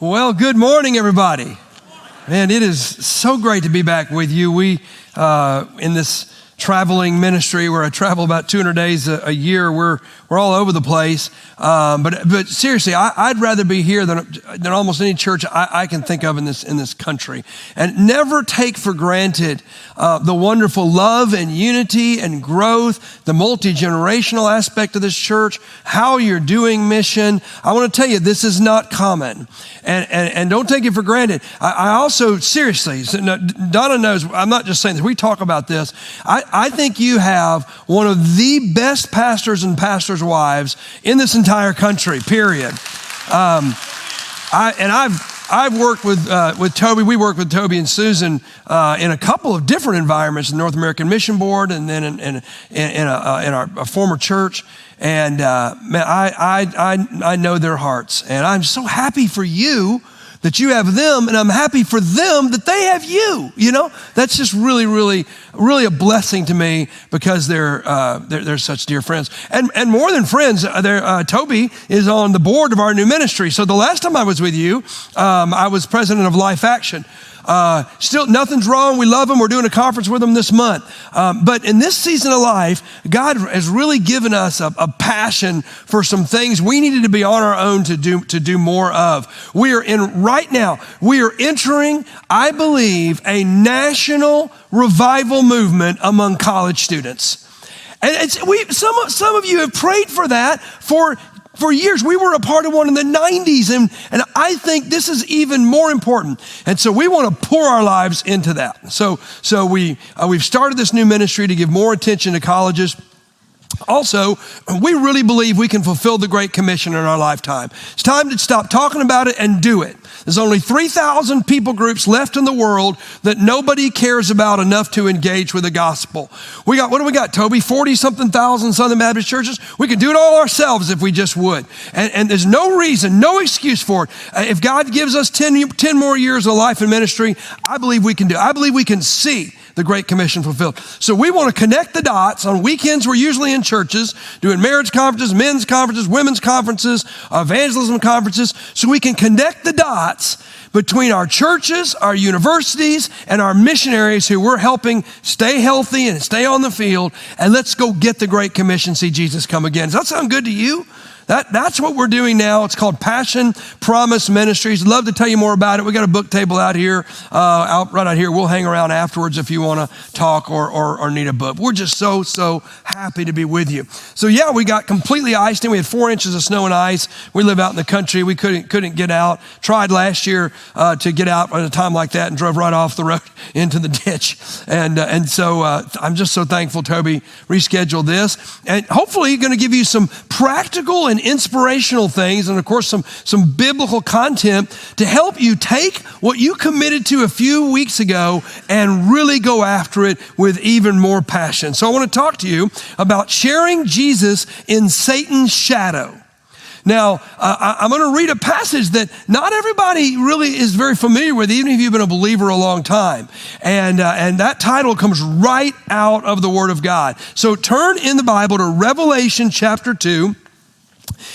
Well, good morning, everybody. Man, it is so great to be back with you. We, in this traveling ministry where I travel about 200 days a year, we're all over the place. But seriously, I'd rather be here than almost any church I can think of in this country. And never take for granted the wonderful love and unity and growth, the multi-generational aspect of this church, how you're doing mission. I want to tell you, this is not common. And don't take it for granted. I also, seriously, Donna knows, I'm not just saying this, we talk about this. I think you have one of the best pastors and pastors' wives in this entire country, period. I've worked with Toby. We worked with Toby and Susan in a couple of different environments, the North American Mission Board, and then in our former church. And man, I know their hearts, and I'm so happy for you that you have them, and I'm happy for them that they have you. You know, that's just really, really, really a blessing to me because they're such dear friends, and more than friends. Toby is on the board of our new ministry. So the last time I was with you, I was president of Life Action. Still, nothing's wrong. We love them. We're doing a conference with them this month. But in this season of life, God has really given us a passion for some things we needed to be on our own to do more of. We are entering, I believe, a national revival movement among college students. And some of you have prayed for that for years. We were a part of one in the 90s, and I think this is even more important. And so we want to pour our lives into that. So we've started this new ministry to give more attention to colleges. Also, we really believe we can fulfill the Great Commission in our lifetime. It's time to stop talking about it and do it. There's only 3,000 people groups left in the world that nobody cares about enough to engage with the gospel. What do we got, Toby? 40-something thousand Southern Baptist churches? We can do it all ourselves if we just would. And there's no reason, no excuse for it. If God gives us 10 more years of life and ministry, I believe we can do it. I believe we can see the Great Commission fulfilled. So we want to connect the dots. On weekends, we're usually in churches doing marriage conferences, men's conferences, women's conferences, evangelism conferences, so we can connect the dots between our churches, our universities, and our missionaries who we're helping stay healthy and stay on the field. And let's go get the Great Commission, see Jesus come again. Does that sound good to you? That's what we're doing now. It's called Passion Promise Ministries. I'd love to tell you more about it. We got a book table out here, right out here. We'll hang around afterwards if you want to talk or need a book. We're just so happy to be with you. So yeah, we got completely iced in. We had 4 inches of snow and ice. We live out in the country. We couldn't get out. Tried last year to get out at a time like that and drove right off the road into the ditch. And so I'm just so thankful Toby rescheduled this. And hopefully going to give you some practical and inspirational things, and of course some biblical content to help you take what you committed to a few weeks ago and really go after it with even more passion. So I want to talk to you about sharing Jesus in Satan's shadow. Now, I'm going to read a passage that not everybody really is very familiar with, even if you've been a believer a long time. And that title comes right out of the Word of God. So turn in the Bible to Revelation chapter 2.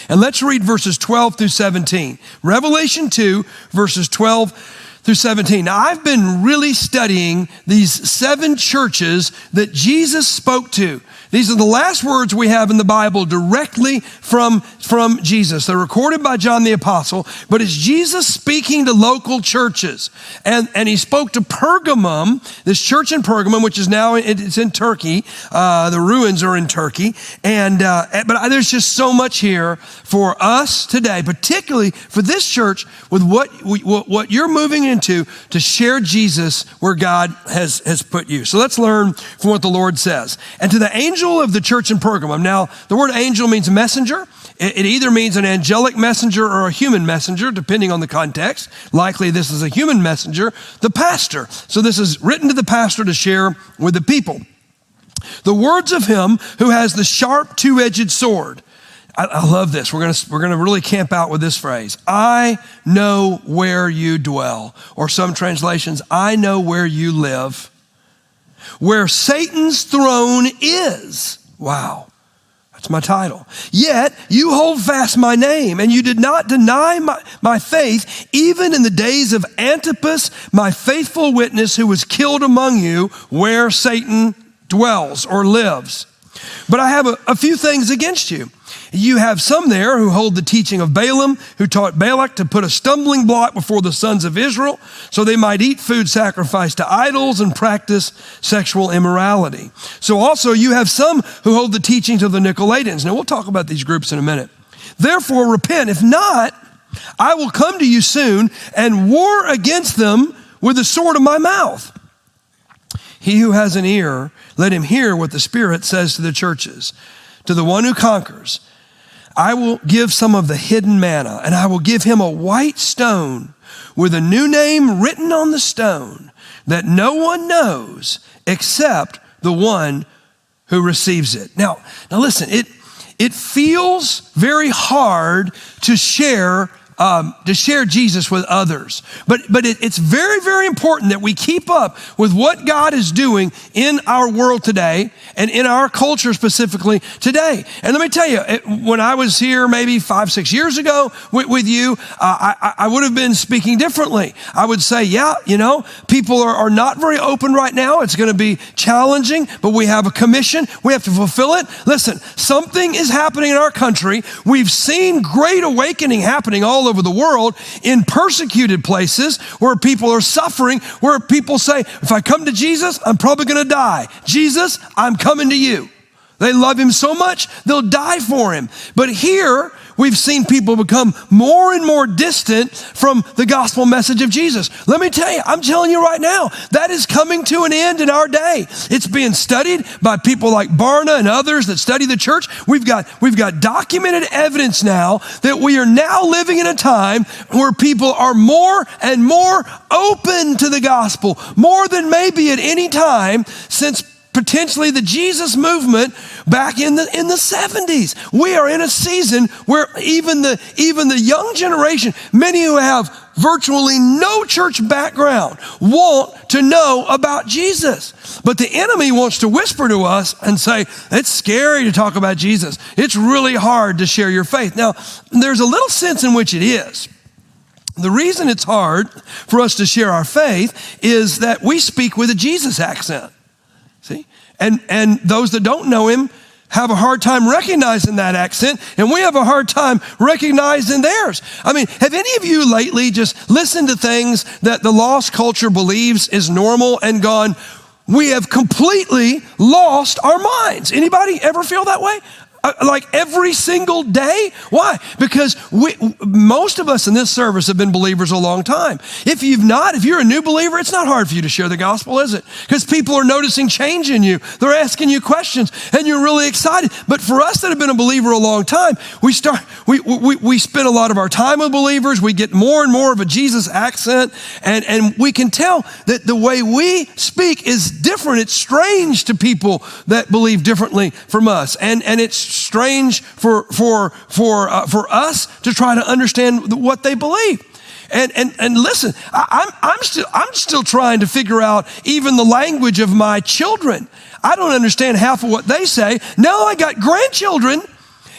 And let's read verses 12 through 17. Revelation 2, verses 12 through 17. Now, I've been really studying these 7 churches that Jesus spoke to. These are the last words we have in the Bible directly from Jesus. They're recorded by John the Apostle, but it's Jesus speaking to local churches. And he spoke to Pergamum, this church in Pergamum, which is now, it's in Turkey. The ruins are in Turkey. But there's just so much here for us today, particularly for this church with what you're moving into to share Jesus where God has put you. So let's learn from what the Lord says. And to the angel of the church in Pergamum. Now, the word angel means messenger. It either means an angelic messenger or a human messenger, depending on the context. Likely this is a human messenger, the pastor. So this is written to the pastor to share with the people. The words of him who has the sharp two-edged sword. I love this. We're going to really camp out with this phrase. I know where you dwell. Or some translations, I know where you live. Where Satan's throne is. Wow. That's my title. Yet you hold fast my name, and you did not deny my faith, even in the days of Antipas, my faithful witness, who was killed among you, where Satan dwells or lives. But I have a few things against you. You have some there who hold the teaching of Balaam, who taught Balak to put a stumbling block before the sons of Israel so they might eat food sacrificed to idols and practice sexual immorality. So also you have some who hold the teachings of the Nicolaitans. Now we'll talk about these groups in a minute. Therefore repent. If not, I will come to you soon and war against them with the sword of my mouth. He who has an ear, let him hear what the Spirit says to the churches. To the one who conquers, I will give some of the hidden manna, and I will give him a white stone with a new name written on the stone that no one knows except the one who receives it. Now listen, it feels very hard to share Jesus with others. But it's very, very important that we keep up with what God is doing in our world today and in our culture specifically today. And let me tell you, when I was here maybe 5-6 years ago with you, I would have been speaking differently. I would say, people are not very open right now. It's going to be challenging, but we have a commission. We have to fulfill it. Listen, something is happening in our country. We've seen great awakening happening all over the world in persecuted places where people are suffering, where people say, if I come to Jesus, I'm probably going to die. Jesus, I'm coming to you. They love him so much, they'll die for him. But here, we've seen people become more and more distant from the gospel message of Jesus. Let me tell you, I'm telling you right now, that is coming to an end in our day. It's being studied by people like Barna and others that study the church. We've got documented evidence now that we are now living in a time where people are more and more open to the gospel, more than maybe at any time since potentially the Jesus movement back in the 70s. We are in a season where even the young generation, many who have virtually no church background, want to know about Jesus. But the enemy wants to whisper to us and say, it's scary to talk about Jesus. It's really hard to share your faith. Now, there's a little sense in which it is. The reason it's hard for us to share our faith is that we speak with a Jesus accent. See? And those that don't know him have a hard time recognizing that accent, and we have a hard time recognizing theirs. I mean, have any of you lately just listened to things that the lost culture believes is normal and gone, we have completely lost our minds? Anybody ever feel that way? Like every single day? Why? Because most of us in this service have been believers a long time. If you're a new believer, it's not hard for you to share the gospel, is it? Because people are noticing change in you. They're asking you questions and you're really excited. But for us that have been a believer a long time, we spend a lot of our time with believers. We get more and more of a Jesus accent, and we can tell that the way we speak is different. It's strange to people that believe differently from us. And it's strange for us to try to understand what they believe. And listen, I'm still trying to figure out even the language of my children. I don't understand half of what they say. Now I got grandchildren,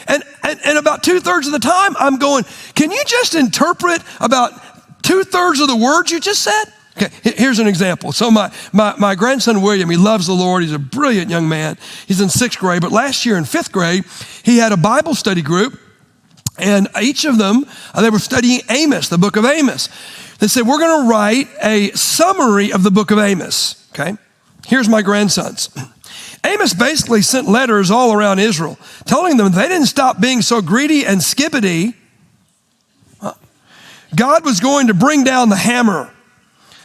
and about 2/3 of the time I'm going, can you just interpret about 2/3 of the words you just said? Okay, here's an example. So my grandson, William, he loves the Lord. He's a brilliant young man. He's in 6th grade, but last year in 5th grade, he had a Bible study group, and each of them, they were studying Amos, the book of Amos. They said, we're going to write a summary of the book of Amos, okay? Here's my grandsons. Amos basically sent letters all around Israel, telling them if they didn't stop being so greedy and skibbity, God was going to bring down the hammer.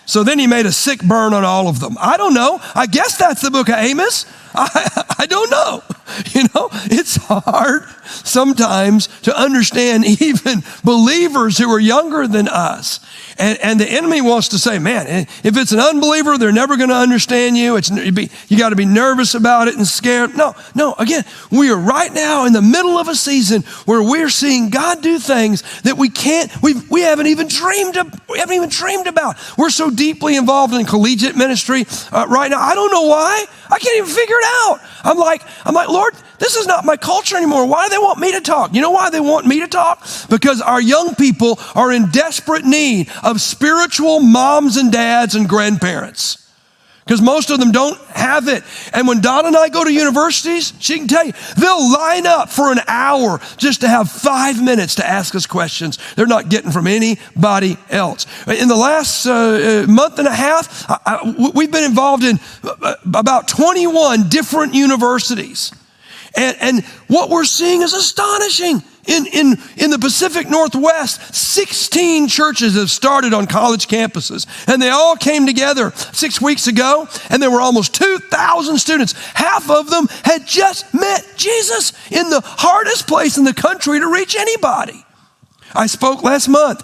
So then he made a sick burn on all of them. I don't know. I guess that's the book of Amos. I don't know. It's hard sometimes to understand even believers who are younger than us. And the enemy wants to say, man, if it's an unbeliever, they're never going to understand you. You got to be nervous about it and scared. No. Again, we are right now in the middle of a season where we're seeing God do things that we haven't even dreamed about. We're so deeply involved in collegiate ministry right now. I don't know why. I can't even figure it out. I'm like, Lord, This is not my culture anymore. Why do they want me to talk? You know why they want me to talk? Because our young people are in desperate need of spiritual moms and dads and grandparents. Because most of them don't have it. And when Donna and I go to universities, she can tell you, they'll line up for an hour just to have 5 minutes to ask us questions they're not getting from anybody else. In the last month and a half, we've been involved in about 21 different universities. And what we're seeing is astonishing. In the Pacific Northwest, 16 churches have started on college campuses, and they all came together 6 weeks ago, and there were almost 2,000 students. Half of them had just met Jesus in the hardest place in the country to reach anybody. I spoke last month,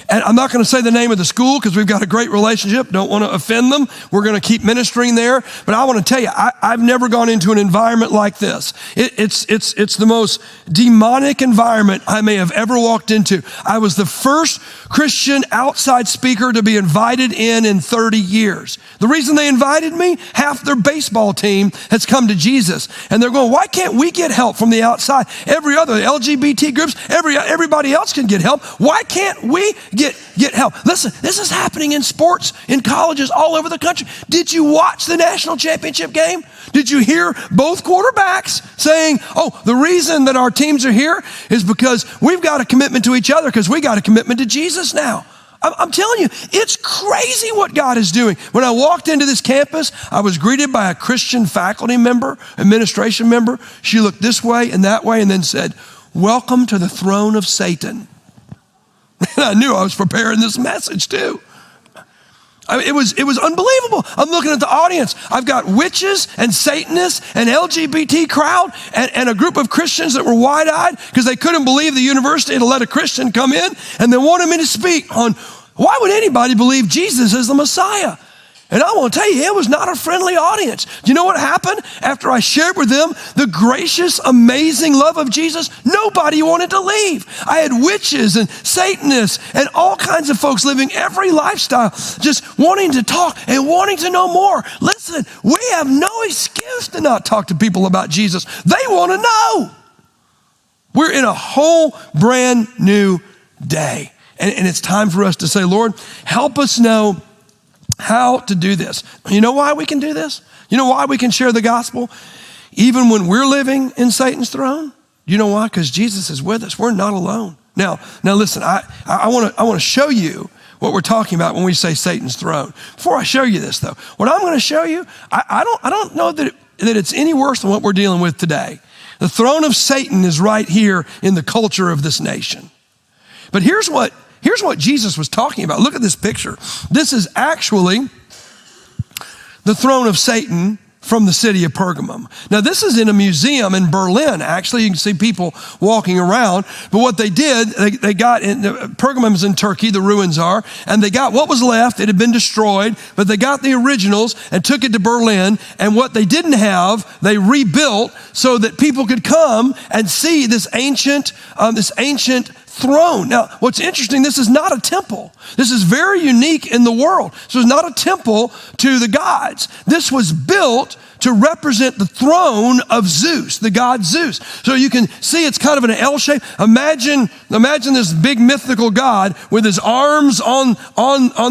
and I'm not going to say the name of the school because we've got a great relationship. Don't want to offend them. We're going to keep ministering there. But I want to tell you, I've never gone into an environment like this. It's the most demonic environment I may have ever walked into. I was the first Christian outside speaker to be invited in 30 years. The reason they invited me, half their baseball team has come to Jesus. And they're going, why can't we get help from the outside? Every other LGBT groups, everybody else can get help. Why can't we get help? Listen, this is happening in sports, in colleges all over the country. Did you watch the national championship game? Did you hear both quarterbacks saying, oh, the reason that our teams are here is because we've got a commitment to each other because we got a commitment to Jesus now. I'm telling you, it's crazy what God is doing. When I walked into this campus, I was greeted by a Christian faculty member, administration member. She looked this way and that way and then said, welcome to the throne of Satan. And I knew I was preparing this message too. It was unbelievable. I'm looking at the audience. I've got witches and Satanists and LGBT crowd and a group of Christians that were wide-eyed because they couldn't believe the university had let a Christian come in, and they wanted me to speak on why would anybody believe Jesus is the Messiah? And I want to tell you, it was not a friendly audience. Do you know what happened after I shared with them the gracious, amazing love of Jesus? Nobody wanted to leave. I had witches and Satanists and all kinds of folks living every lifestyle, just wanting to talk and wanting to know more. Listen, we have no excuse to not talk to people about Jesus. They want to know. We're in a whole brand new day. And it's time for us to say, Lord, help us know how to do this. You know why we can do this? You know why we can share the gospel even when we're living in Satan's throne? You know why? Because Jesus is with us. We're not alone. Now listen, I want to show you what we're talking about when we say Satan's throne. Before I show you this though, what I'm going to show you, I don't know that it's any worse than what we're dealing with today. The throne of Satan is right here in the culture of this nation. But here's what Jesus was talking about. Look at this picture. This is actually the throne of Satan from the city of Pergamum. Now, this is in a museum in Berlin. Actually, you can see people walking around. But what they did, they got in, Pergamum's in Turkey, the ruins are, and they got what was left. It had been destroyed, but they got the originals and took it to Berlin. And what they didn't have, they rebuilt so that people could come and see this ancient throne. Now, what's interesting, this is not a temple. This is very unique in the world. So it's not a temple to the gods. This was built to represent the throne of Zeus, the god Zeus. So you can see it's kind of an L shape. Imagine this big mythical god with his arms on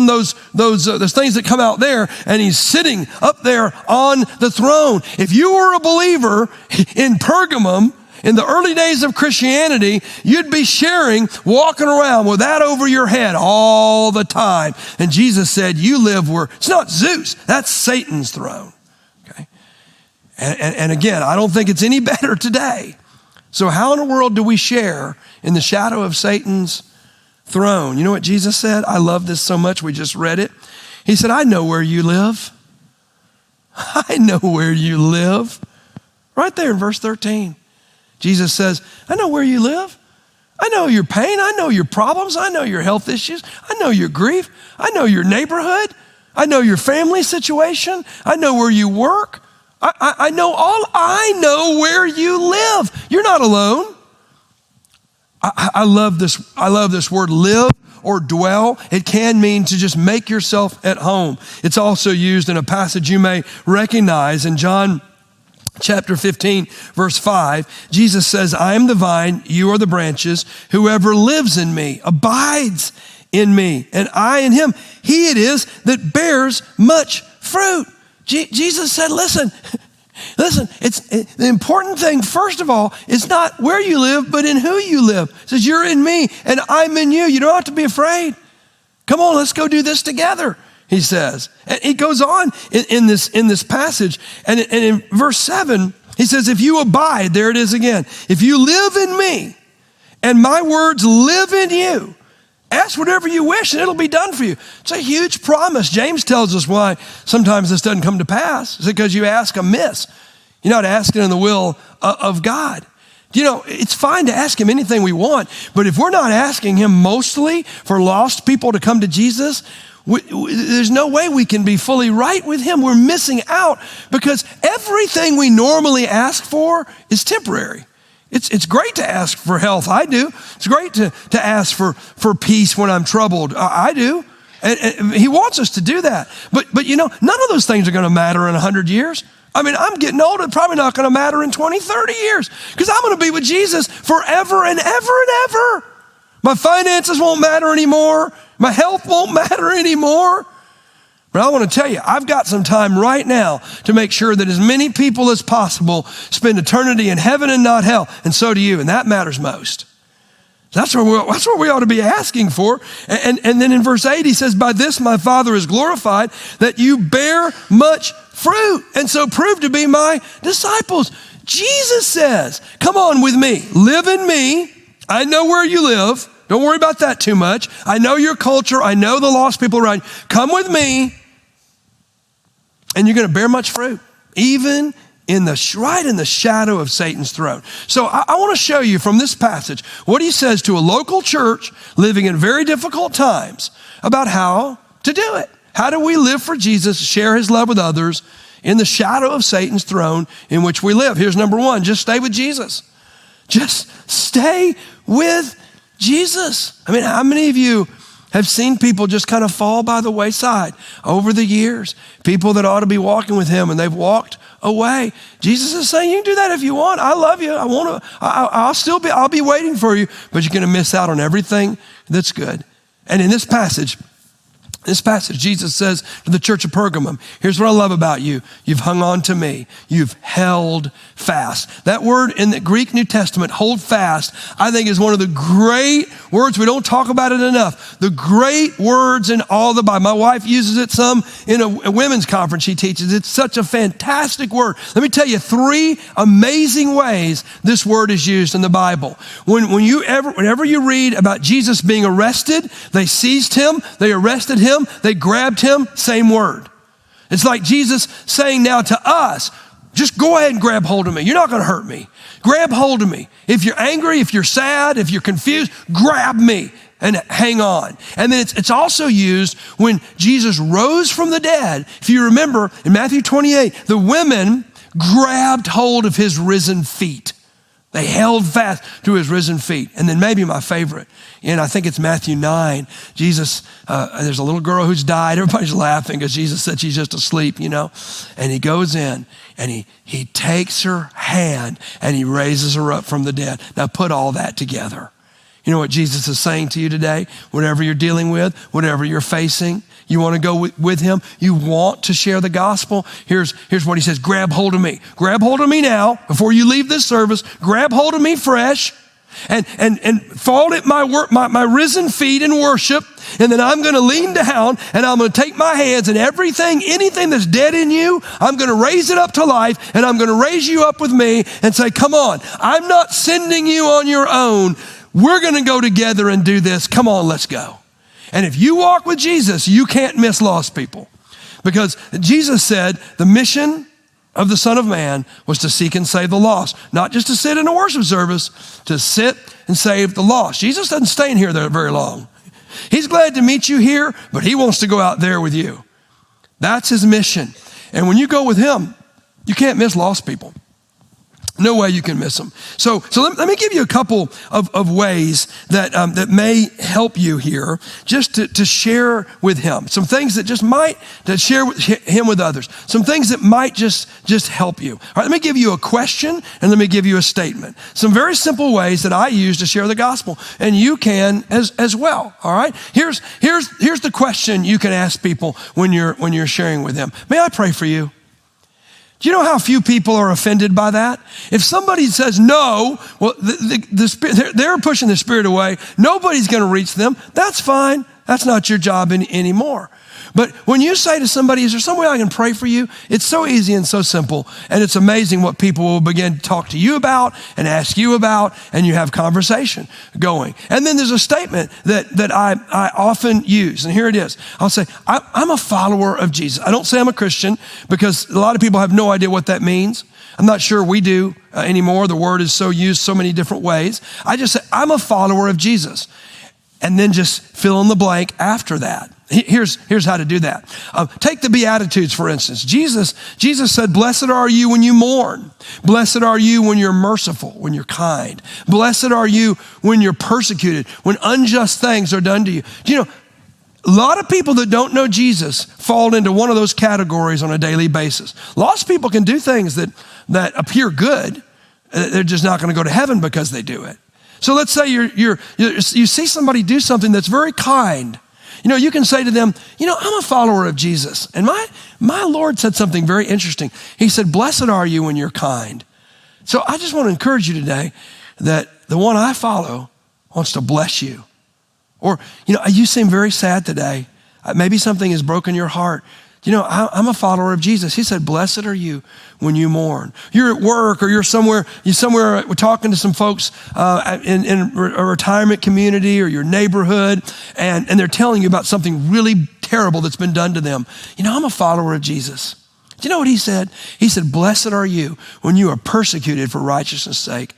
those things that come out there, and he's sitting up there on the throne. If you were a believer in Pergamum, in the early days of Christianity, you'd be walking around with that over your head all the time. And Jesus said, you live where, it's not Zeus, that's Satan's throne. Okay. And again, I don't think it's any better today. So how in the world do we share in the shadow of Satan's throne? You know what Jesus said? I love this so much, we just read it. He said, I know where you live. I know where you live. Right there in verse 13. Jesus says, I know where you live. I know your pain. I know your problems. I know your health issues. I know your grief. I know your neighborhood. I know your family situation. I know where you work. I know where you live. You're not alone. I love this word live or dwell. It can mean to just make yourself at home. It's also used in a passage you may recognize in John chapter 15, verse 5, Jesus says, I am the vine, you are the branches. Whoever lives in me abides in me, and I in him. He it is that bears much fruit. Jesus said, listen, the important thing, first of all, is not where you live, but in who you live. He says, you're in me, and I'm in you. You don't have to be afraid. Come on, let's go do this together, he says. And he goes on in this passage, and in verse 7, he says, if you abide, there it is again, if you live in me, and my words live in you, ask whatever you wish and it'll be done for you. It's a huge promise. James tells us why sometimes this doesn't come to pass. It's because you ask amiss. You're not asking in the will of God. You know, it's fine to ask him anything we want, but if we're not asking him mostly for lost people to come to Jesus, there's no way we can be fully right with him. We're missing out because everything we normally ask for is temporary. It's great to ask for health. I do. It's great to ask for peace when I'm troubled. I do. And he wants us to do that. But you know, none of those things are going to matter in 100 years. I mean, I'm getting old. It's probably not going to matter in 20, 30 years because I'm going to be with Jesus forever and ever and ever. My finances won't matter anymore. My health won't matter anymore. But I want to tell you, I've got some time right now to make sure that as many people as possible spend eternity in heaven and not hell. And so do you. And that matters most. That's what we ought to be asking for. And then in verse 8, he says, by this my Father is glorified, that you bear much fruit. And so prove to be my disciples. Jesus says, come on with me. Live in me. I know where you live. Don't worry about that too much. I know your culture. I know the lost people around you. Come with me. And you're going to bear much fruit, even right in the shadow of Satan's throne. So I want to show you from this passage what he says to a local church living in very difficult times about how to do it. How do we live for Jesus, share his love with others in the shadow of Satan's throne in which we live? Here's number one, just stay with Jesus. Just stay with Jesus. I mean, how many of you have seen people just kind of fall by the wayside over the years? People that ought to be walking with him and they've walked away. Jesus is saying, you can do that if you want. I love you. I'll be waiting for you, but you're going to miss out on everything that's good. And in this passage, Jesus says to the church of Pergamum, here's what I love about you. You've hung on to me. You've held fast. That word in the Greek New Testament, hold fast, I think is one of the great words. We don't talk about it enough. The great words in all the Bible. My wife uses it some in a women's conference she teaches. It's such a fantastic word. Let me tell you 3 amazing ways this word is used in the Bible. Whenever you read about Jesus being arrested, they seized him, they arrested him, they grabbed him, same word. It's like Jesus saying now to us, just go ahead and grab hold of me. You're not going to hurt me. Grab hold of me. If you're angry, if you're sad, if you're confused, grab me and hang on. And then it's also used when Jesus rose from the dead. If you remember in Matthew 28, the women grabbed hold of his risen feet. They held fast to his risen feet. And then maybe my favorite, and I think it's Matthew 9, Jesus, there's a little girl who's died. Everybody's laughing because Jesus said she's just asleep, you know. And he goes in and he takes her hand and he raises her up from the dead. Now put all that together. You know what Jesus is saying to you today? Whatever you're dealing with, whatever you're facing, you want to go with him? You want to share the gospel? Here's what he says, grab hold of me. Grab hold of me now before you leave this service. Grab hold of me fresh and fall at my risen feet in worship. And then I'm going to lean down and I'm going to take my hands and anything that's dead in you, I'm going to raise it up to life and I'm going to raise you up with me and say, come on, I'm not sending you on your own. We're going to go together and do this. Come on, let's go. And if you walk with Jesus, you can't miss lost people. Because Jesus said the mission of the Son of Man was to seek and save the lost. Not just to sit in a worship service, to sit and save the lost. Jesus doesn't stay in here there very long. He's glad to meet you here, but he wants to go out there with you. That's his mission. And when you go with him, you can't miss lost people. No way you can miss them. So let me give you a couple of ways that may help you here, just to share with him. Some things that share him with others. Some things that might just help you. All right, let me give you a question and let me give you a statement. Some very simple ways that I use to share the gospel, and you can as well. All right. Here's the question you can ask people when you're sharing with them. May I pray for you? Do you know how few people are offended by that? If somebody says no, well, they're pushing the Spirit away. Nobody's going to reach them. That's fine. That's not your job anymore. But when you say to somebody, is there some way I can pray for you? It's so easy and so simple. And it's amazing what people will begin to talk to you about and ask you about, and you have conversation going. And then there's a statement that I often use, and here it is. I'll say, I'm a follower of Jesus. I don't say I'm a Christian, because a lot of people have no idea what that means. I'm not sure we do anymore. The word is so used so many different ways. I just say, I'm a follower of Jesus. And then just fill in the blank after that. Here's how to do that. Take the Beatitudes, for instance. Jesus said, blessed are you when you mourn. Blessed are you when you're merciful, when you're kind. Blessed are you when you're persecuted, when unjust things are done to you. Do you know, a lot of people that don't know Jesus fall into one of those categories on a daily basis. Lost people can do things that appear good. They're just not going to go to heaven because they do it. So let's say you see somebody do something that's very kind. You know, you can say to them, you know, I'm a follower of Jesus. And my Lord said something very interesting. He said, blessed are you when you're kind. So I just want to encourage you today that the one I follow wants to bless you. Or, you know, you seem very sad today. Maybe something has broken your heart. You know, I'm a follower of Jesus. He said, blessed are you when you mourn. You're at work, or you're somewhere talking to some folks in a retirement community or your neighborhood, and they're telling you about something really terrible that's been done to them. You know, I'm a follower of Jesus. Do you know what he said? He said, blessed are you when you are persecuted for righteousness' sake.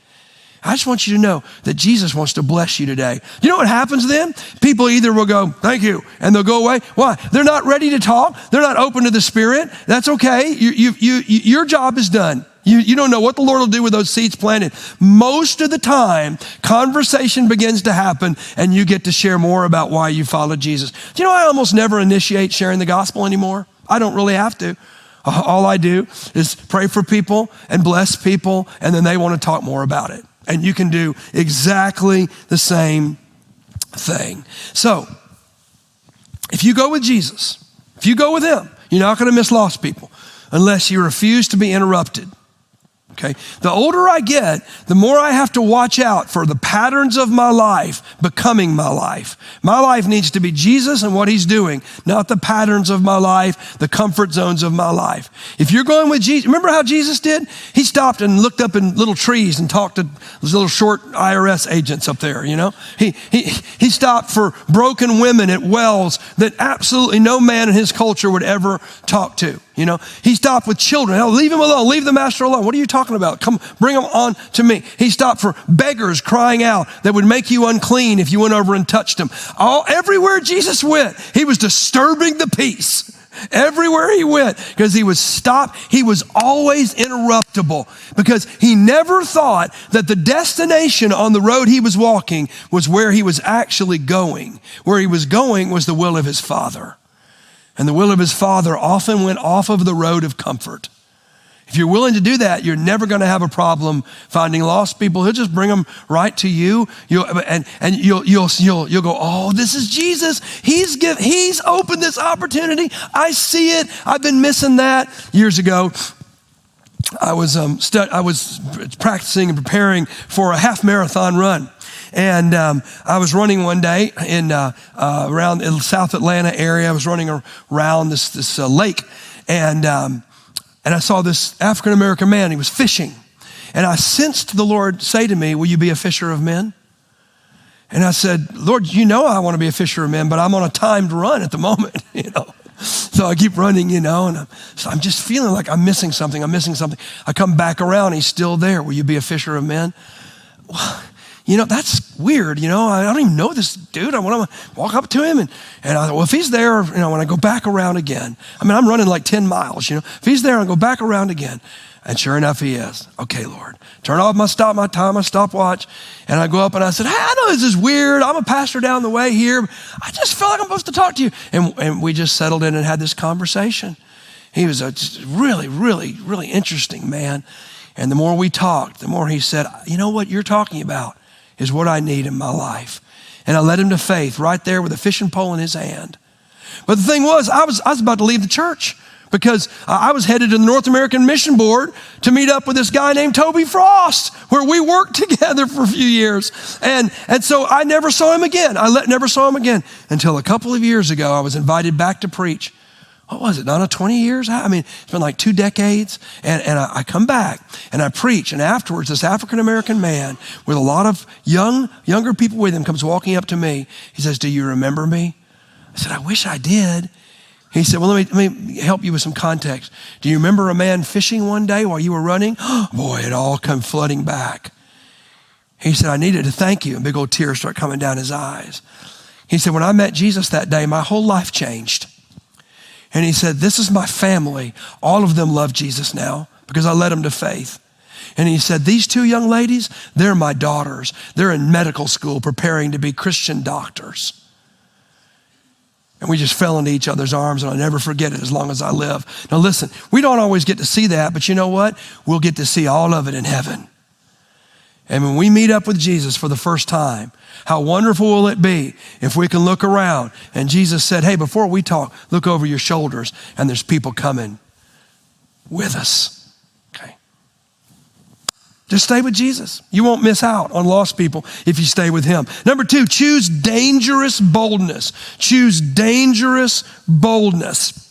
I just want you to know that Jesus wants to bless you today. You know what happens then? People either will go, thank you, and they'll go away. Why? They're not ready to talk. They're not open to the Spirit. That's okay. Your job is done. You don't know what the Lord will do with those seeds planted. Most of the time, conversation begins to happen, and you get to share more about why you follow Jesus. Do you know I almost never initiate sharing the gospel anymore? I don't really have to. All I do is pray for people and bless people, and then they want to talk more about it. And you can do exactly the same thing. So, if you go with Jesus, if you go with him, you're not going to miss lost people unless you refuse to be interrupted. Okay? The older I get, the more I have to watch out for the patterns of my life becoming my life. My life needs to be Jesus and what he's doing, not the patterns of my life, the comfort zones of my life. If you're going with Jesus, remember how Jesus did? He stopped and looked up in little trees and talked to those little short IRS agents up there, you know? He stopped for broken women at wells that absolutely no man in his culture would ever talk to. You know, he stopped with children. Oh, leave him alone. Leave the master alone. What are you talking about? Come, bring them on to me. He stopped for beggars crying out that would make you unclean if you went over and touched them. Everywhere Jesus went, he was disturbing the peace. Everywhere he went, because he was stopped. He was always interruptible, because he never thought that the destination on the road he was walking was where he was actually going. Where he was going was the will of his Father. And the will of his Father often went off of the road of comfort. If you're willing to do that, you're never going to have a problem finding lost people. He'll just bring them right to you. You'll go, oh, this is Jesus. He's opened this opportunity. I see it. I've been missing that. Years ago, I was practicing and preparing for a half marathon run. And I was running one day in around the South Atlanta area. I was running around this lake, and I saw this African-American man. He was fishing, and I sensed the Lord say to me, "Will you be a fisher of men?" And I said, "Lord, you know I want to be a fisher of men, but I'm on a timed run at the moment, you know." So I keep running, you know, and I'm just feeling like I'm missing something. I come back around. He's still there. "Will you be a fisher of men?" Well, you know, that's weird. You know, I don't even know this dude. I want to walk up to him. And I thought, well, if he's there, you know, when I go back around again, I mean, I'm running like 10 miles, you know. If he's there, I'll go back around again. And sure enough, he is. Okay, Lord. Turn off my stopwatch. And I go up and I said, hey, I know this is weird. I'm a pastor down the way here. I just feel like I'm supposed to talk to you. And we just settled in and had this conversation. He was a really, really, really interesting man. And the more we talked, the more he said, you know what you're talking about is what I need in my life. And I led him to faith right there with a fishing pole in his hand. But the thing was, I was about to leave the church because I was headed to the North American Mission Board to meet up with this guy named Toby Frost, where we worked together for a few years. And so I never saw him again. Never saw him again until a couple of years ago. I was invited back to preach. What was it, Donna, 20 years? I mean, it's been like 2 decades. And I come back and I preach. And afterwards, this African-American man with a lot of younger people with him comes walking up to me. He says, do you remember me? I said, I wish I did. He said, well, let me help you with some context. Do you remember a man fishing one day while you were running? Boy, it all come flooding back. He said, I needed to thank you. And big old tears start coming down his eyes. He said, when I met Jesus that day, my whole life changed. And he said, this is my family. All of them love Jesus now because I led them to faith. And he said, these 2 young ladies, they're my daughters. They're in medical school preparing to be Christian doctors. And we just fell into each other's arms, and I'll never forget it as long as I live. Now listen, we don't always get to see that, but you know what? We'll get to see all of it in heaven. And when we meet up with Jesus for the first time, how wonderful will it be if we can look around? And Jesus said, hey, before we talk, look over your shoulders, and there's people coming with us. Okay. Just stay with Jesus. You won't miss out on lost people if you stay with him. Number 2, choose dangerous boldness. Choose dangerous boldness.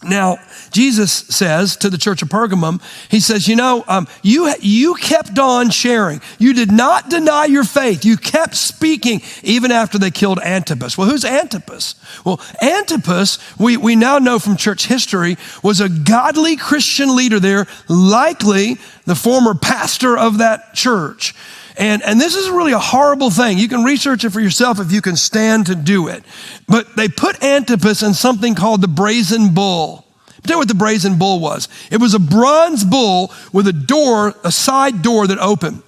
Now, Jesus says to the church of Pergamum, he says, you kept on sharing. You did not deny your faith. You kept speaking even after they killed Antipas. Well, who's Antipas? Well, Antipas, we now know from church history, was a godly Christian leader there, likely the former pastor of that church. And this is really a horrible thing. You can research it for yourself if you can stand to do it. But they put Antipas in something called the brazen bull. I'll tell you what the brazen bull was. It was a bronze bull with a side door that opened.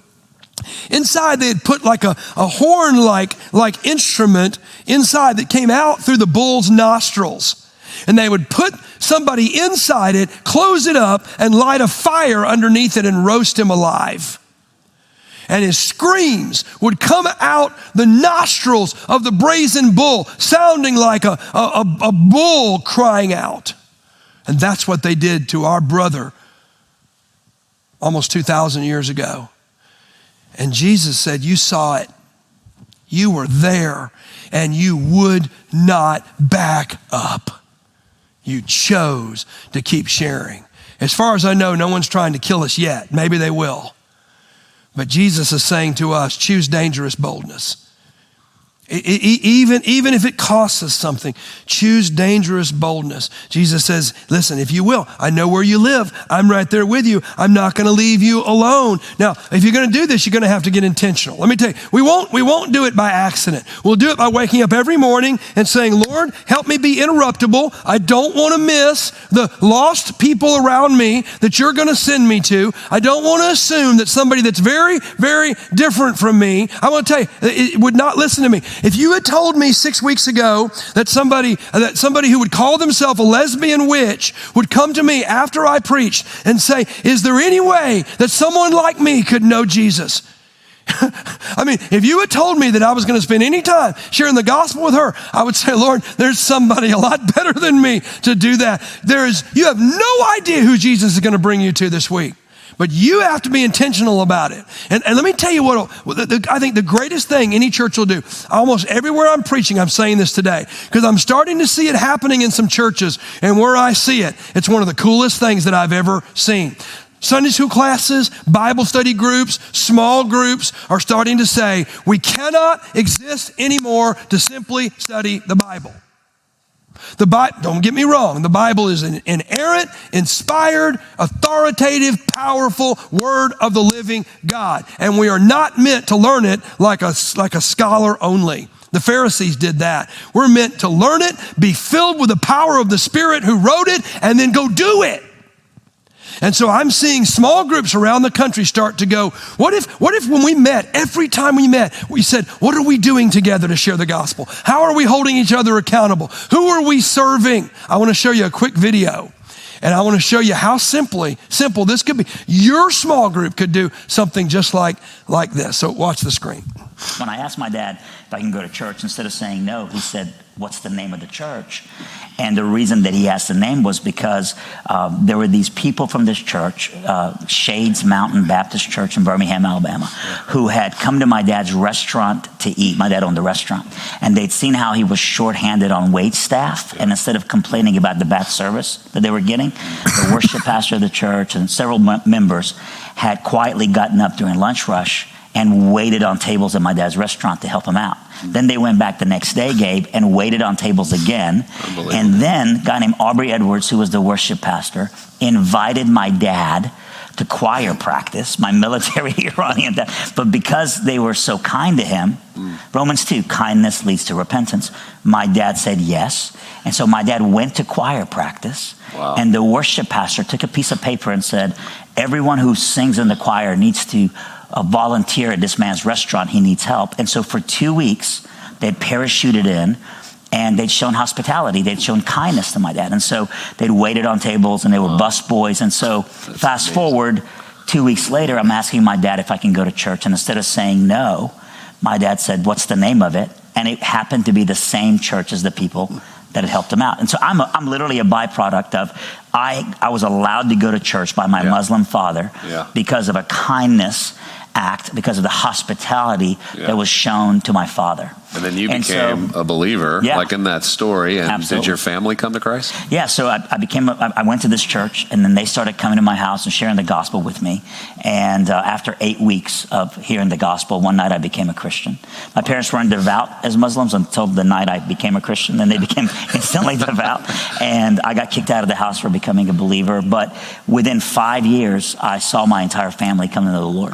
Inside they had put like a horn-like instrument inside that came out through the bull's nostrils. And they would put somebody inside it, close it up, and light a fire underneath it and roast him alive. And his screams would come out the nostrils of the brazen bull, sounding like a bull crying out. And that's what they did to our brother almost 2,000 years ago. And Jesus said, you saw it. You were there, and you would not back up. You chose to keep sharing. As far as I know, no one's trying to kill us yet. Maybe they will. But Jesus is saying to us, choose dangerous boldness. Even if it costs us something, choose dangerous boldness. Jesus says, listen, if you will, I know where you live. I'm right there with you. I'm not going to leave you alone. Now, if you're going to do this, you're going to have to get intentional. Let me tell you, we won't do it by accident. We'll do it by waking up every morning and saying, Lord, help me be interruptible. I don't want to miss the lost people around me that you're going to send me to. I don't want to assume that somebody that's very, very different from me, I want to tell you, it would not listen to me. If you had told me 6 weeks ago that somebody who would call themselves a lesbian witch would come to me after I preached and say, is there any way that someone like me could know Jesus? I mean, if you had told me that I was going to spend any time sharing the gospel with her, I would say, Lord, there's somebody a lot better than me to do that. You have no idea who Jesus is going to bring you to this week. But you have to be intentional about it. And let me tell you what I think the greatest thing any church will do. Almost everywhere I'm preaching, I'm saying this today, because I'm starting to see it happening in some churches. And where I see it, it's one of the coolest things that I've ever seen. Sunday school classes, Bible study groups, small groups are starting to say, we cannot exist anymore to simply study the Bible. The Bible, don't get me wrong, the Bible is an inerrant, inspired, authoritative, powerful word of the living God. And we are not meant to learn it like a scholar only. The Pharisees did that. We're meant to learn it, be filled with the power of the Spirit who wrote it, and then go do it. And so I'm seeing small groups around the country start to go, what if when we met, every time we met, we said, what are we doing together to share the gospel? How are we holding each other accountable? Who are we serving? I want to show you a quick video. And I want to show you how simple this could be. Your small group could do something just like this. So watch the screen. When I asked my dad if I can go to church, instead of saying no, he said, what's the name of the church? And the reason that he asked the name was because there were these people from this church, Shades Mountain Baptist Church in Birmingham, Alabama, who had come to my dad's restaurant to eat. My dad owned the restaurant. And they'd seen how he was shorthanded on wait staff. And instead of complaining about the bad service that they were getting, the worship pastor of the church and several members had quietly gotten up during lunch rush and waited on tables at my dad's restaurant to help him out. Then they went back the next day, Gabe, and waited on tables again. And then a guy named Aubrey Edwards, who was the worship pastor, invited my dad to choir practice, my military Iranian dad. But because they were so kind to him, Romans 2, kindness leads to repentance. My dad said yes. And so my dad went to choir practice. Wow. And the worship pastor took a piece of paper and said, everyone who sings in the choir needs to volunteer at this man's restaurant. He needs help. And so for 2 weeks, they'd parachuted in and they'd shown hospitality. They'd shown kindness to my dad. And so they'd waited on tables and they were bus boys. And so fast forward 2 weeks later, I'm asking my dad if I can go to church. And instead of saying no, my dad said, what's the name of it? And it happened to be the same church as the people that had helped him out. And so I'm literally a byproduct of, I was allowed to go to church by my Muslim father because of a kindness act, because of the hospitality that was shown to my father. And then you became a believer, like in that story. And did your family come to Christ? Yeah, so I went to this church, and then they started coming to my house and sharing the gospel with me. And after 8 weeks of hearing the gospel, one night I became a Christian. My parents weren't devout as Muslims until the night I became a Christian. Then they became instantly devout. And I got kicked out of the house for becoming a believer. But within 5 years, I saw my entire family come to the Lord.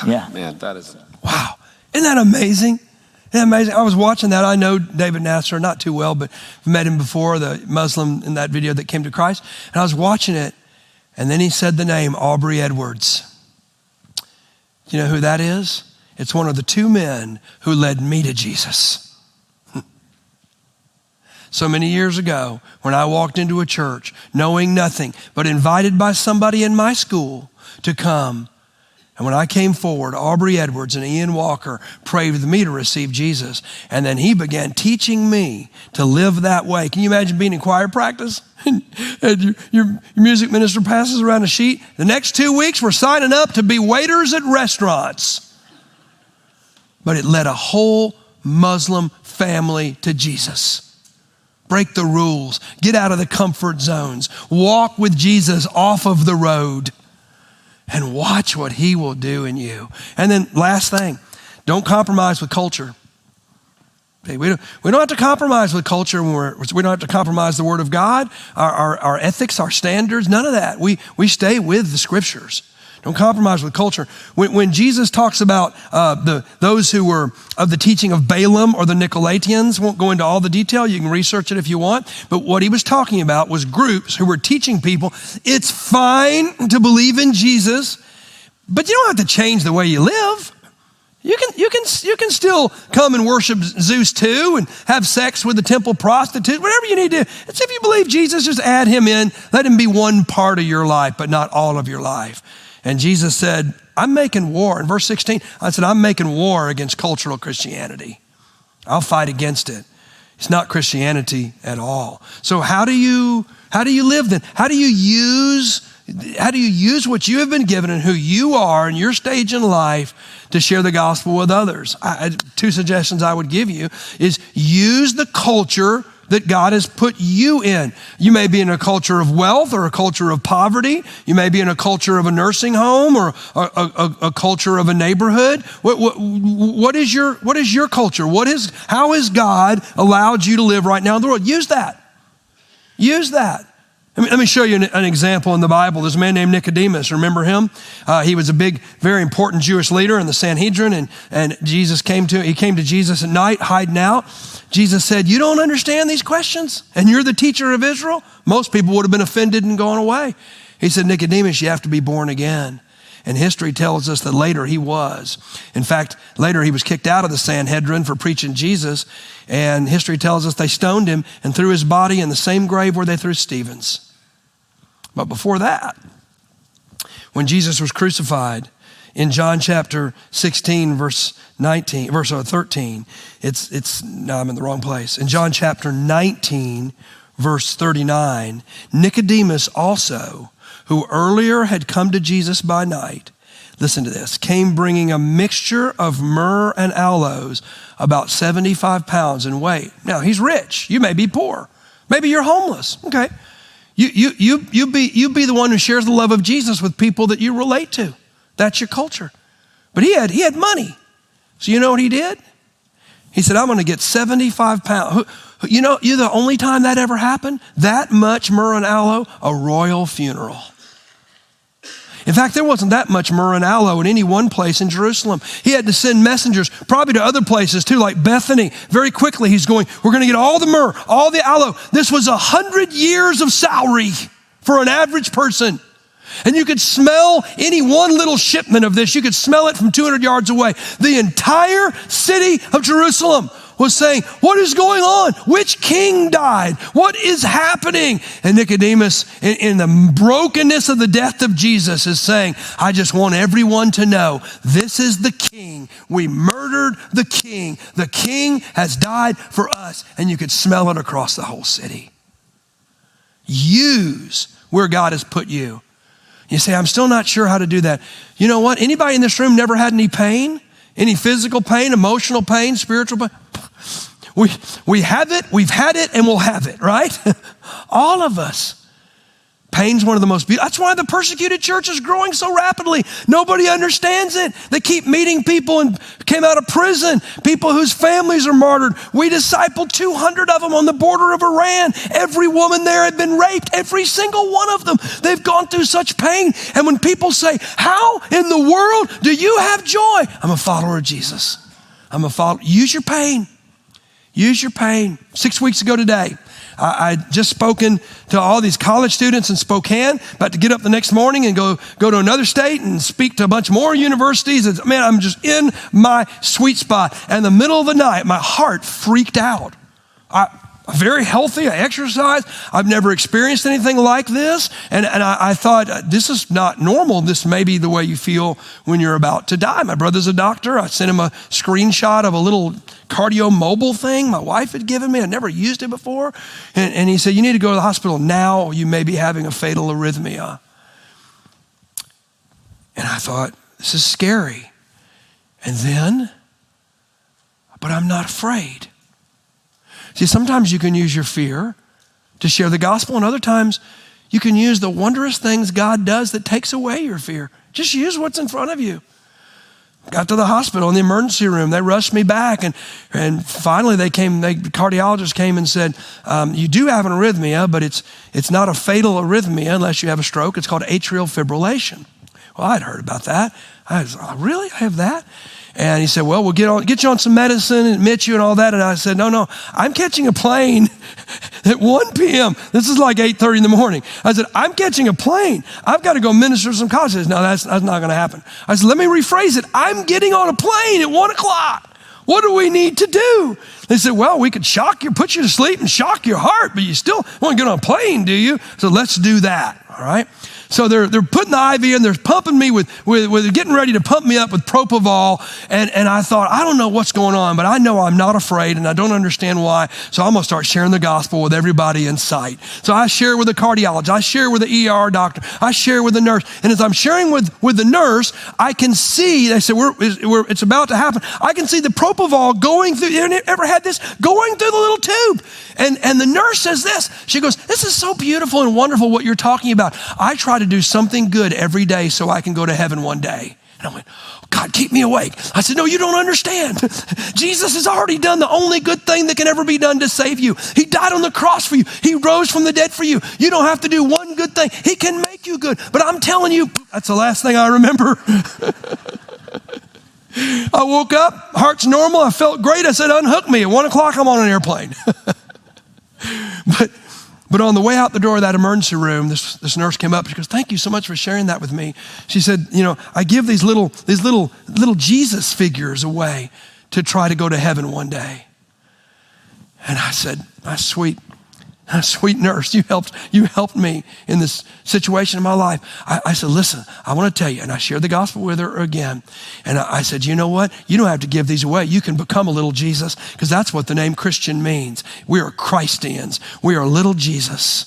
God, man, that is... Wow. Isn't that amazing? Isn't that amazing? I was watching that. I know David Nasser not too well, but I've met him before, the Muslim in that video that came to Christ. And I was watching it, and then he said the name Aubrey Edwards. Do you know who that is? It's one of the 2 men who led me to Jesus. So many years ago, when I walked into a church, knowing nothing, but invited by somebody in my school to come. And when I came forward, Aubrey Edwards and Ian Walker prayed with me to receive Jesus. And then he began teaching me to live that way. Can you imagine being in choir practice? And your music minister passes around a sheet. The next 2 weeks, we're signing up to be waiters at restaurants. But it led a whole Muslim family to Jesus. Break the rules. Get out of the comfort zones. Walk with Jesus off of the road. And watch what he will do in you. And then last thing, don't compromise with culture. Okay, we don't have to compromise with culture. We don't have to compromise the word of God, our ethics, our standards, none of that. We stay with the scriptures. Don't compromise with culture. When Jesus talks about those who were of the teaching of Balaam or the Nicolaitans, won't go into all the detail. You can research it if you want. But what he was talking about was groups who were teaching people, it's fine to believe in Jesus, but you don't have to change the way you live. You can still come and worship Zeus too and have sex with the temple prostitute, whatever you need to do. It's if you believe Jesus, just add him in. Let him be one part of your life, but not all of your life. And Jesus said, I'm making war. In verse 16, I said, I'm making war against cultural Christianity. I'll fight against it. It's not Christianity at all. So how do you live then? How do you use what you have been given and who you are in your stage in life to share the gospel with others? 2 suggestions I would give you is use the culture that God has put you in. You may be in a culture of wealth or a culture of poverty. You may be in a culture of a nursing home or a culture of a neighborhood. What is your culture? How has God allowed you to live right now in the world? Use that. Use that. Let me show you an example in the Bible. There's a man named Nicodemus. Remember him? He was a big, very important Jewish leader in the Sanhedrin, and he came to Jesus at night, hiding out. Jesus said, you don't understand these questions? And you're the teacher of Israel? Most people would have been offended and gone away. He said, Nicodemus, you have to be born again. And history tells us that later he was. In fact, later he was kicked out of the Sanhedrin for preaching Jesus. And history tells us they stoned him and threw his body in the same grave where they threw Stephen's. But before that, when Jesus was crucified, in John chapter 16, verse 13, no, I'm in the wrong place. In John chapter 19, verse 39, Nicodemus also, who earlier had come to Jesus by night, listen to this, came bringing a mixture of myrrh and aloes, about 75 pounds in weight. Now, he's rich. You may be poor. Maybe you're homeless. Okay. You be the one who shares the love of Jesus with people that you relate to. That's your culture. But he had money. So you know what he did? He said, I'm going to get 75 pounds. You know the only time that ever happened? That much myrrh and aloe, a royal funeral. In fact, there wasn't that much myrrh and aloe in any one place in Jerusalem. He had to send messengers, probably to other places too, like Bethany. Very quickly, he's going, we're going to get all the myrrh, all the aloe. This was 100 years of salary for an average person. And you could smell any one little shipment of this. You could smell it from 200 yards away. The entire city of Jerusalem was saying, what is going on? Which king died? What is happening? And Nicodemus, in the brokenness of the death of Jesus, is saying, I just want everyone to know this is the king. We murdered the king. The king has died for us. And you could smell it across the whole city. Use where God has put you. You say, I'm still not sure how to do that. You know what? Anybody in this room never had any pain? Any physical pain, emotional pain, spiritual pain? We have it, we've had it, and we'll have it, right? All of us. Pain's one of the most beautiful. That's why the persecuted church is growing so rapidly. Nobody understands it. They keep meeting people and came out of prison, people whose families are martyred. We discipled 200 of them on the border of Iran. Every woman there had been raped, every single one of them. They've gone through such pain. And when people say, how in the world do you have joy? I'm a follower of Jesus. I'm a follower. Use your pain. Use your pain. 6 weeks ago today, I just spoken to all these college students in Spokane, about to get up the next morning and go to another state and speak to a bunch more universities. Man, I'm just in my sweet spot. And in the middle of the night, my heart freaked out. I'm very healthy. I exercise. I've never experienced anything like this. And I thought, this is not normal. This may be the way you feel when you're about to die. My brother's a doctor. I sent him a screenshot of a little cardio mobile thing my wife had given me. I'd never used it before. And he said, you need to go to the hospital now. You may be having a fatal arrhythmia. And I thought, this is scary. And then, but I'm not afraid. See, sometimes you can use your fear to share the gospel, and other times you can use the wondrous things God does that takes away your fear. Just use what's in front of you. Got to the hospital in the emergency room. They rushed me back, and finally the cardiologist came and said, you do have an arrhythmia, but it's not a fatal arrhythmia unless you have a stroke. It's called atrial fibrillation. Well, I'd heard about that. I was like, really? I have that? And he said, well, we'll get you on some medicine and admit you and all that. And I said, no, I'm catching a plane at 1 p.m. This is like 8:30 in the morning. I said, I'm catching a plane. I've got to go minister to some college. He said, no, that's not going to happen. I said, let me rephrase it. I'm getting on a plane at 1 o'clock. What do we need to do? They said, well, we could put you to sleep and shock your heart, but you still want to get on a plane, do you? So let's do that, all right? So they're putting the IV in, they're pumping me with getting ready to pump me up with propofol. And I thought, I don't know what's going on, but I know I'm not afraid and I don't understand why. So I'm going to start sharing the gospel with everybody in sight. So I share with the cardiologist, I share with the ER doctor, I share with the nurse. And as I'm sharing with the nurse, I can see, they said, it's about to happen. I can see the propofol going through, you ever had this? Going through the little tube. And the nurse says this, she goes, this is so beautiful and wonderful what you're talking about. I try to do something good every day so I can go to heaven one day. And I went, God, keep me awake. I said, no, you don't understand. Jesus has already done the only good thing that can ever be done to save you. He died on the cross for you. He rose from the dead for you. You don't have to do one good thing. He can make you good. But I'm telling you, that's the last thing I remember. I woke up, heart's normal. I felt great. I said, unhook me. At 1 o'clock, I'm on an airplane. But on the way out the door of that emergency room, this nurse came up. She goes, "Thank you so much for sharing that with me." She said, "I give these little Jesus figures away to try to go to heaven one day." And I said, sweet nurse, you helped me in this situation in my life. I said, "Listen, I want to tell you," and I shared the gospel with her again. And I said, "You know what? You don't have to give these away. You can become a little Jesus, because that's what the name Christian means. We are Christians. We are little Jesus."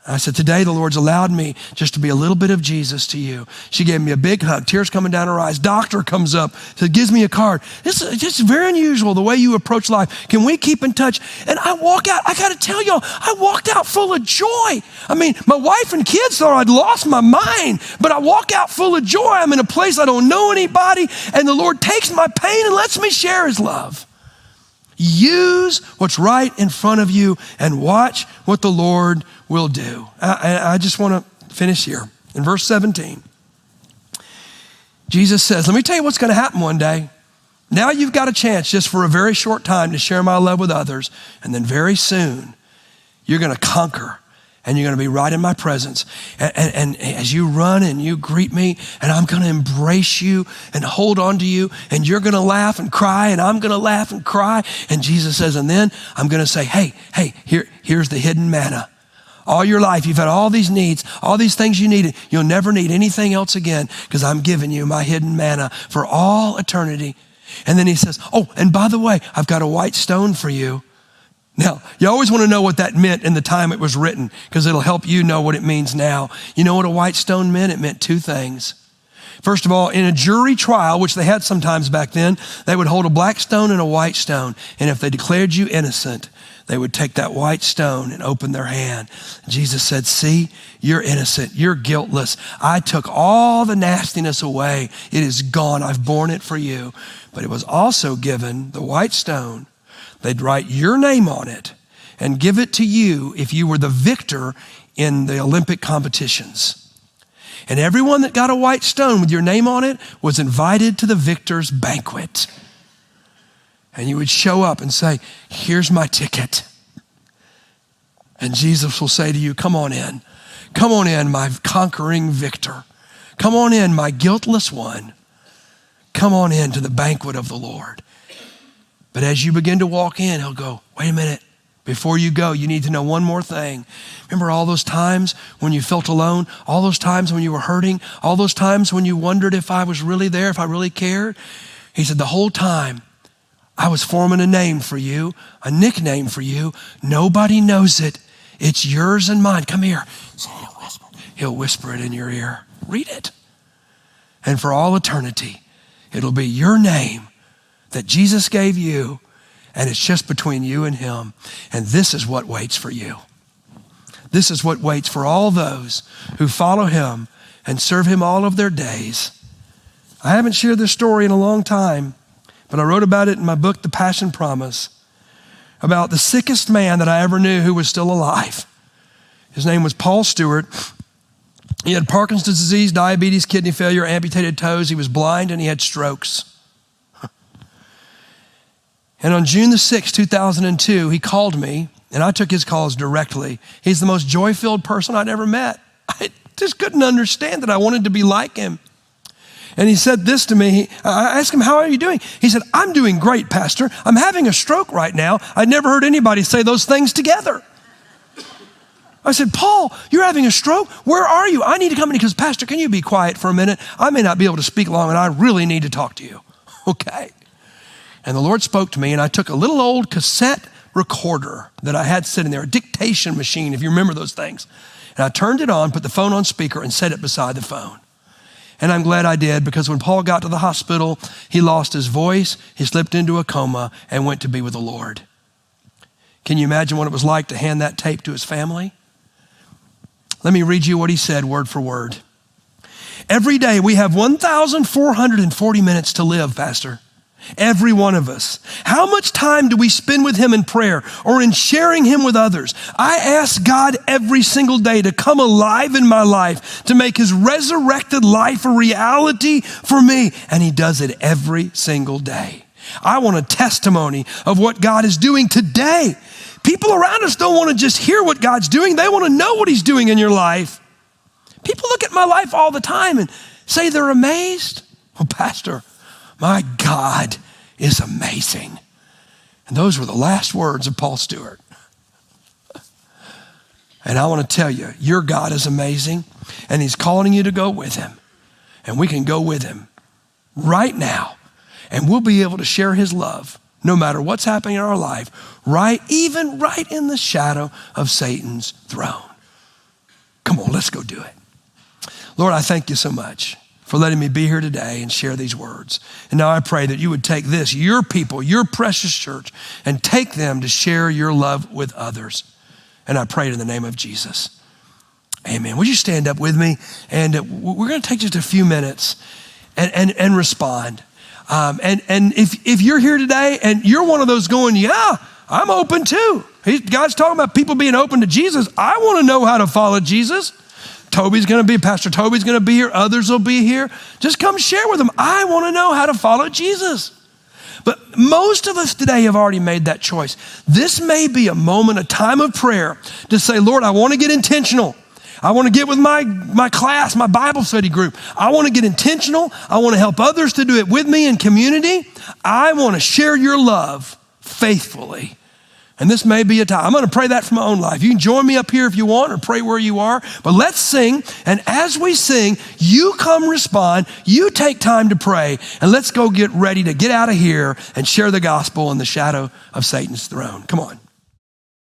I said, "Today the Lord's allowed me just to be a little bit of Jesus to you." She gave me a big hug, tears coming down her eyes. Doctor comes up, gives me a card. It's just very unusual the way you approach life. Can we keep in touch? And I walk out, I gotta tell y'all, I walked out full of joy. I mean, my wife and kids thought I'd lost my mind, but I walk out full of joy. I'm in a place I don't know anybody, and the Lord takes my pain and lets me share his love. Use what's right in front of you and watch what the Lord will do. I just want to finish here. In verse 17, Jesus says, let me tell you what's going to happen one day. Now you've got a chance just for a very short time to share my love with others, and then very soon you're going to conquer, and you're going to be right in my presence. And as you run and you greet me, and I'm going to embrace you and hold on to you, and you're going to laugh and cry, and I'm going to laugh and cry. And Jesus says, and then I'm going to say, hey, here's the hidden manna. All your life, you've had all these needs, all these things you needed. You'll never need anything else again, because I'm giving you my hidden manna for all eternity. And then he says, oh, and by the way, I've got a white stone for you. Now, you always want to know what that meant in the time it was written, because it'll help you know what it means now. You know what a white stone meant? It meant two things. First of all, in a jury trial, which they had sometimes back then, they would hold a black stone and a white stone. And if they declared you innocent, they would take that white stone and open their hand. Jesus said, see, you're innocent. You're guiltless. I took all the nastiness away. It is gone. I've borne it for you. But it was also given, the white stone, they'd write your name on it and give it to you if you were the victor in the Olympic competitions. And everyone that got a white stone with your name on it was invited to the victor's banquet. And you would show up and say, here's my ticket. And Jesus will say to you, come on in. Come on in, my conquering victor. Come on in, my guiltless one. Come on in to the banquet of the Lord. But as you begin to walk in, he'll go, wait a minute. Before you go, you need to know one more thing. Remember all those times when you felt alone? All those times when you were hurting? All those times when you wondered if I was really there, if I really cared? He said, the whole time, I was forming a name for you, a nickname for you. Nobody knows it. It's yours and mine. Come here. He'll whisper it in your ear. Read it. And for all eternity, it'll be your name that Jesus gave you, and it's just between you and him. And this is what waits for you. This is what waits for all those who follow him and serve him all of their days. I haven't shared this story in a long time, but I wrote about it in my book, The Passion Promise, about the sickest man that I ever knew who was still alive. His name was Paul Stewart. He had Parkinson's disease, diabetes, kidney failure, amputated toes. He was blind, and he had strokes. And on June the 6th, 2002, he called me, and I took his calls directly. He's the most joy-filled person I'd ever met. I just couldn't understand that I wanted to be like him. And he said this to me. I asked him, how are you doing? He said, I'm doing great, Pastor. I'm having a stroke right now. I'd never heard anybody say those things together. I said, Paul, you're having a stroke? Where are you? I need to come in, because, Pastor, can you be quiet for a minute? I may not be able to speak long, and I really need to talk to you. Okay. And the Lord spoke to me, and I took a little old cassette recorder that I had sitting there, a dictation machine, if you remember those things. And I turned it on, put the phone on speaker, and set it beside the phone. And I'm glad I did, because when Paul got to the hospital, he lost his voice, he slipped into a coma, and went to be with the Lord. Can you imagine what it was like to hand that tape to his family? Let me read you what he said word for word. Every day we have 1,440 minutes to live, Pastor. Every one of us. How much time do we spend with him in prayer or in sharing him with others? I ask God every single day to come alive in my life, to make his resurrected life a reality for me. And he does it every single day. I want a testimony of what God is doing today. People around us don't want to just hear what God's doing. They want to know what he's doing in your life. People look at my life all the time and say they're amazed. Oh, Pastor, my God is amazing. And those were the last words of Paul Stewart. And I want to tell you, your God is amazing, and he's calling you to go with him. And we can go with him right now, and we'll be able to share his love no matter what's happening in our life, even right in the shadow of Satan's throne. Come on, let's go do it. Lord, I thank you so much for letting me be here today and share these words. And now I pray that you would take this, your people, your precious church, and take them to share your love with others. And I pray it in the name of Jesus. Amen. Would you stand up with me? And we're going to take just a few minutes and respond. And if you're here today and you're one of those going, yeah, I'm open too. God's talking about people being open to Jesus. I want to know how to follow Jesus. Pastor Toby's going to be here. Others will be here. Just come share with them. I want to know how to follow Jesus. But most of us today have already made that choice. This may be a moment, a time of prayer to say, Lord, I want to get intentional. I want to get with my class, my Bible study group. I want to get intentional. I want to help others to do it with me in community. I want to share your love faithfully. And this may be a time. I'm going to pray that for my own life. You can join me up here if you want or pray where you are. But let's sing. And as we sing, you come respond. You take time to pray. And let's go get ready to get out of here and share the gospel in the shadow of Satan's throne. Come on.